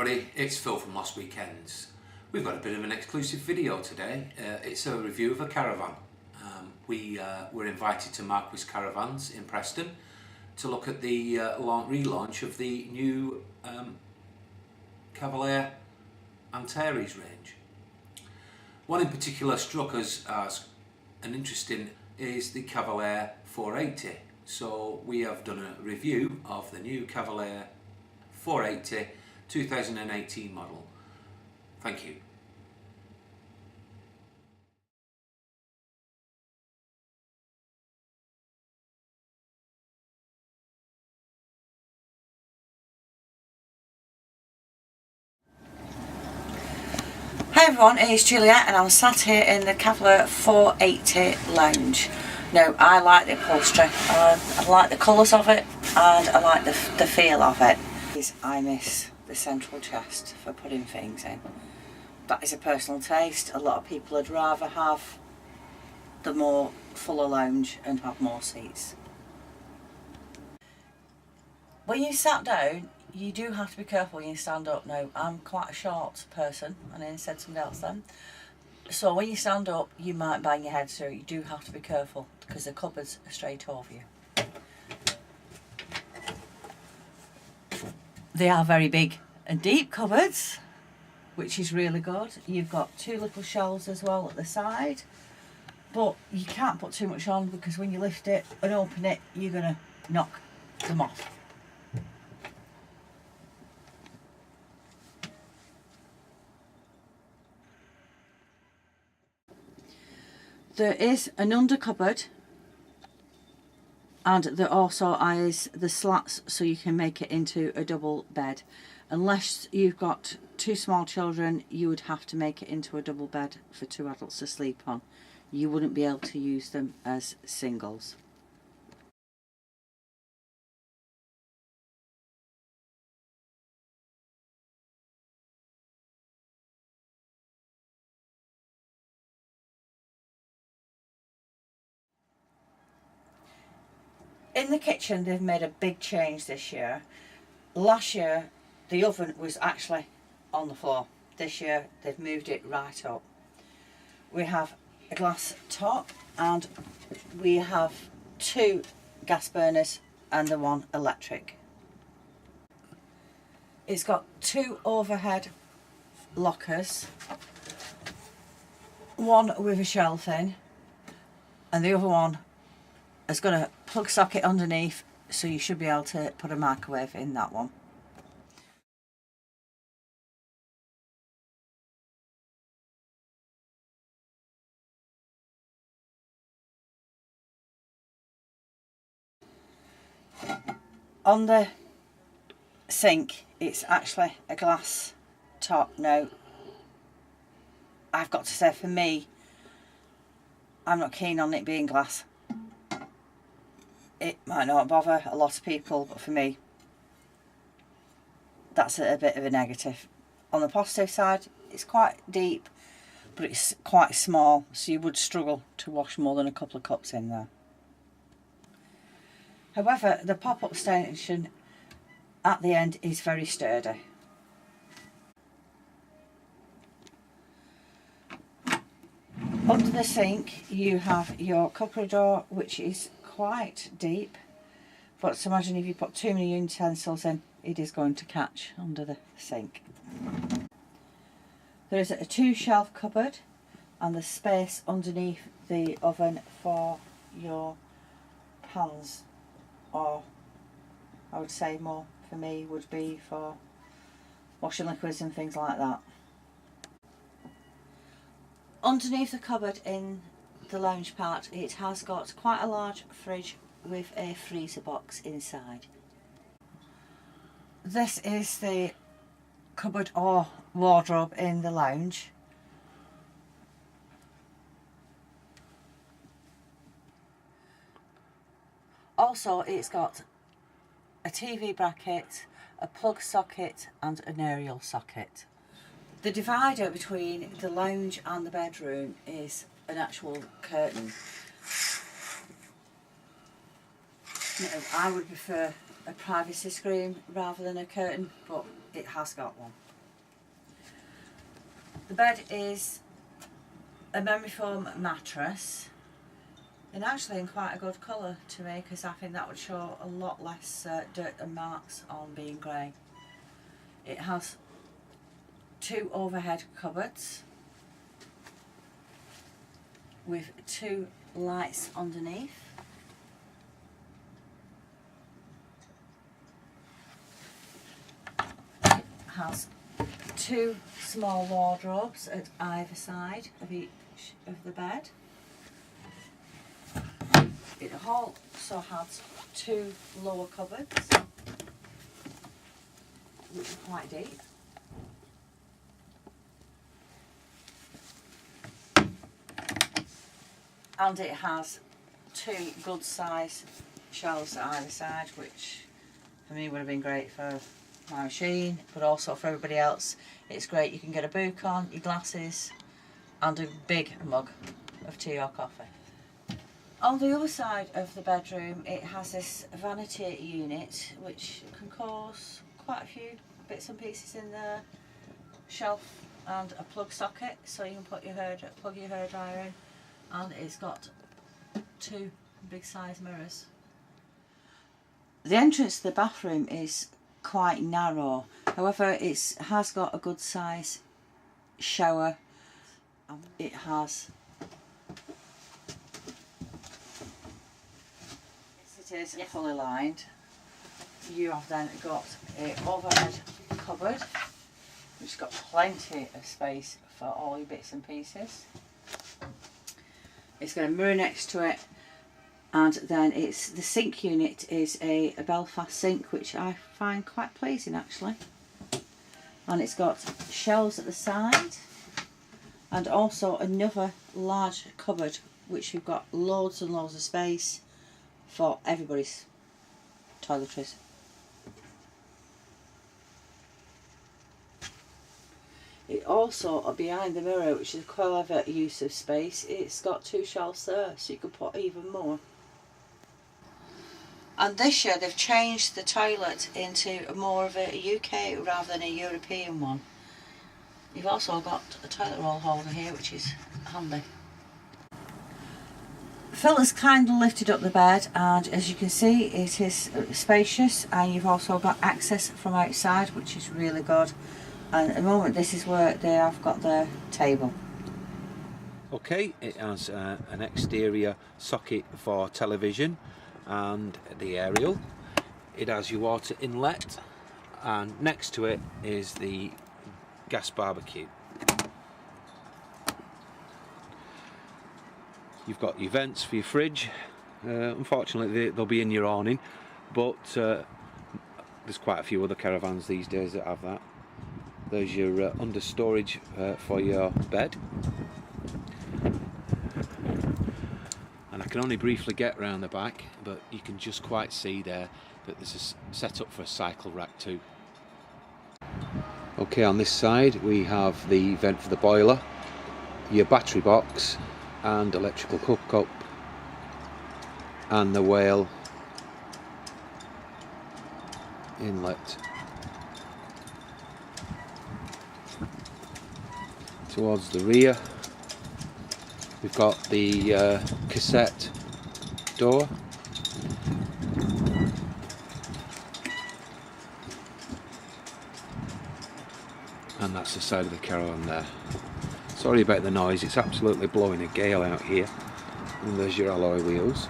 everybody, it's Phil from Lost Weekends. We've got a bit of an exclusive video today. It's a review of a caravan. We were invited to Marquis Caravans in Preston to look at the relaunch of the new Caravelair Antares range. One in particular struck us as an interesting is the Caravelair 480. So we have done a review of the new Caravelair 480 2018 model. Thank you. Hi everyone, it's Juliet and I'm sat here in the Caravelair 480 lounge. Now I like the upholstery, I like the colours of it and I like the feel of it. I miss the central chest for putting things in. That is a personal taste. A lot of people would rather have the more fuller lounge and have more seats. When you sat down, you do have to be careful when you stand up. Now, I'm quite a short person, and I said something else then. So when you stand up, you might bang your head through. You do have to be careful because the cupboards are straight over you. They are very big and deep cupboards, which is really good. You've got two little shelves as well at the side, but you can't put too much on because when you lift it and open it, you're going to knock them off. There is an under cupboard, and there also is the slats so you can make it into a double bed. Unless you've got two small children, you would have to make it into a double bed for two adults to sleep on. You wouldn't be able to use them as singles. In the kitchen, they've made a big change this year. Last year, the oven was actually on the floor. This year, they've moved it right up. We have a glass top and we have two gas burners and the one electric. It's got two overhead lockers, one with a shelf in and the other one has got a plug socket underneath, so you should be able to put a microwave in that one. On the sink, it's actually a glass top. Now, I've got to say, for me, I'm not keen on it being glass. It might not bother a lot of people, but for me, that's a bit of a negative. On the positive side, it's quite deep, but it's quite small, so you would struggle to wash more than a couple of cups in there. However, the pop-up station at the end is very sturdy. Under the sink, you have your cookery door, which is quite deep, but imagine if you put too many utensils in, it is going to catch under the sink. There is a two shelf cupboard and the space underneath the oven for your pans, or I would say more for me would be for washing liquids and things like that. Underneath the cupboard in the lounge part, it has got quite a large fridge with a freezer box inside. This is the cupboard or wardrobe in the lounge. Also, it's got a TV bracket, a plug socket and an aerial socket. The divider between the lounge and the bedroom is an actual curtain. Now, I would prefer a privacy screen rather than a curtain, but it has got one. The bed is a memory foam mattress, and actually in quite a good colour to me, because I think that would show a lot less dirt and marks on being grey. It has 2 overhead cupboards with 2 lights underneath. It has 2 small wardrobes at either side of each of the bed. It also has 2 lower cupboards, which are quite deep. And it has 2 good size shelves at either side, which for me would have been great for my machine, but also for everybody else. It's great, you can get a book on, your glasses, and a big mug of tea or coffee. On the other side of the bedroom, it has this vanity unit, which can cause quite a few bits and pieces in the shelf, and a plug socket, so you can plug your hairdryer in, and it's got 2 big size mirrors. The entrance to the bathroom is quite narrow, however it has got a good size shower. It has, yes, it is fully lined. You have then got an overhead cupboard which has got plenty of space for all your bits and pieces. It's got a mirror next to it, and then the sink unit is a Belfast sink, which I find quite pleasing actually. And it's got shelves at the side, and also another large cupboard which we've got loads and loads of space for everybody's toiletries. It also, behind the mirror, which is a clever use of space, it's got 2 shelves there, so you could put even more. And this year they've changed the toilet into more of a UK rather than a European one. You've also got a toilet roll holder here, which is handy. Phil has kind of lifted up the bed, and as you can see it is spacious, and you've also got access from outside, which is really good. And at the moment this is where they have got their table. Okay, it has an exterior socket for television and the aerial. It has your water inlet, and next to it is the gas barbecue. You've got your vents for your fridge. Unfortunately they'll be in your awning, but there's quite a few other caravans these days that have that. There's your under storage for your bed, and I can only briefly get around the back, but you can just quite see there that there's a setup for a cycle rack too. Okay, on this side we have the vent for the boiler, your battery box and electrical hookup, and the whale inlet. Towards the rear we've got the cassette door, and that's the side of the Caravan there. Sorry about the noise, it's absolutely blowing a gale out here. And there's your alloy wheels.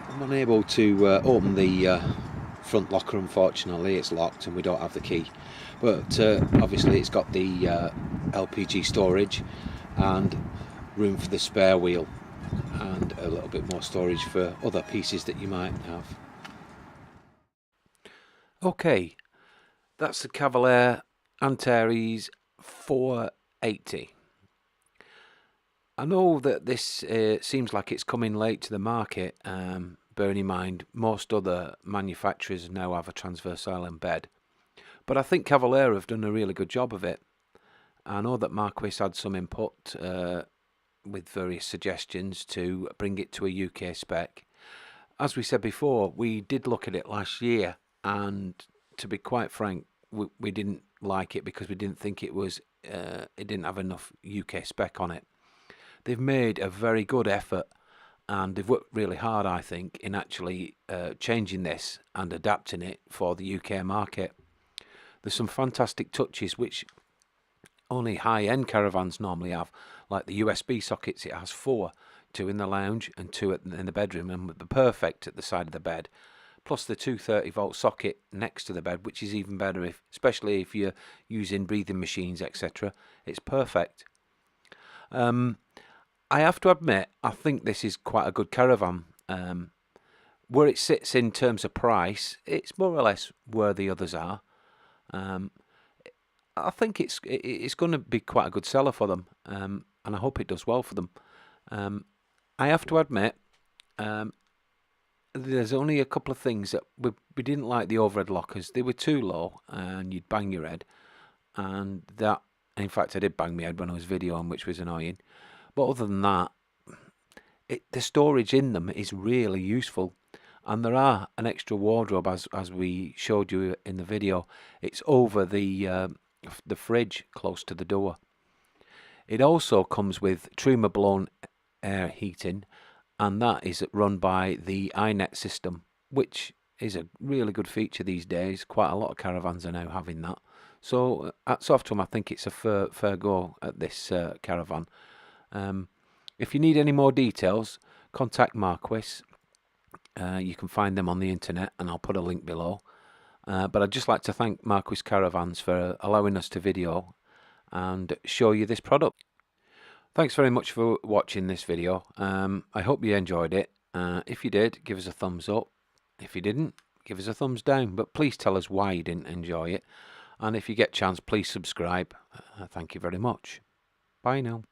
I'm unable to open the front locker, unfortunately. It's locked and we don't have the key, but obviously it's got the LPG storage and room for the spare wheel, and a little bit more storage for other pieces that you might have. Okay, that's the Caravelair Antares 480. I know that this seems like it's coming late to the market, bearing in mind most other manufacturers now have a transverse island bed, but I think Caravelair have done a really good job of it. I know that Marquis had some input with various suggestions to bring it to a UK spec. As we said before, we did look at it last year, and to be quite frank, we didn't like it because we didn't think it was it didn't have enough UK spec on it. They've made a very good effort, and they've worked really hard, I think, in actually changing this and adapting it for the UK market. There's some fantastic touches which only high-end caravans normally have, like the USB sockets. It has 4, 2 in the lounge and 2 in the bedroom, and the perfect at the side of the bed, plus the 230-volt socket next to the bed, which is even better, especially if you're using breathing machines, etc. It's perfect. I have to admit, I think this is quite a good caravan. Where it sits in terms of price, it's more or less where the others are. I think it's going to be quite a good seller for them, and I hope it does well for them. I have to admit, there's only a couple of things that we didn't like. The overhead lockers, they were too low and you'd bang your head, and that, in fact, I did bang my head when I was videoing, which was annoying. But other than that, the storage in them is really useful, and there are an extra wardrobe, as we showed you in the video. It's over the fridge close to the door. It also comes with Truma blown air heating, and that is run by the iNet system, which is a really good feature these days. Quite a lot of caravans are now having that. So hats off to them. I think it's a fair go at this caravan. If you need any more details, contact Marquis. You can find them on the internet, and I'll put a link below. But I'd just like to thank Marquis Caravans for allowing us to video and show you this product. Thanks very much for watching this video. I hope you enjoyed it. If you did, give us a thumbs up. If you didn't, give us a thumbs down. But please tell us why you didn't enjoy it. And if you get a chance, please subscribe. Thank you very much. Bye now.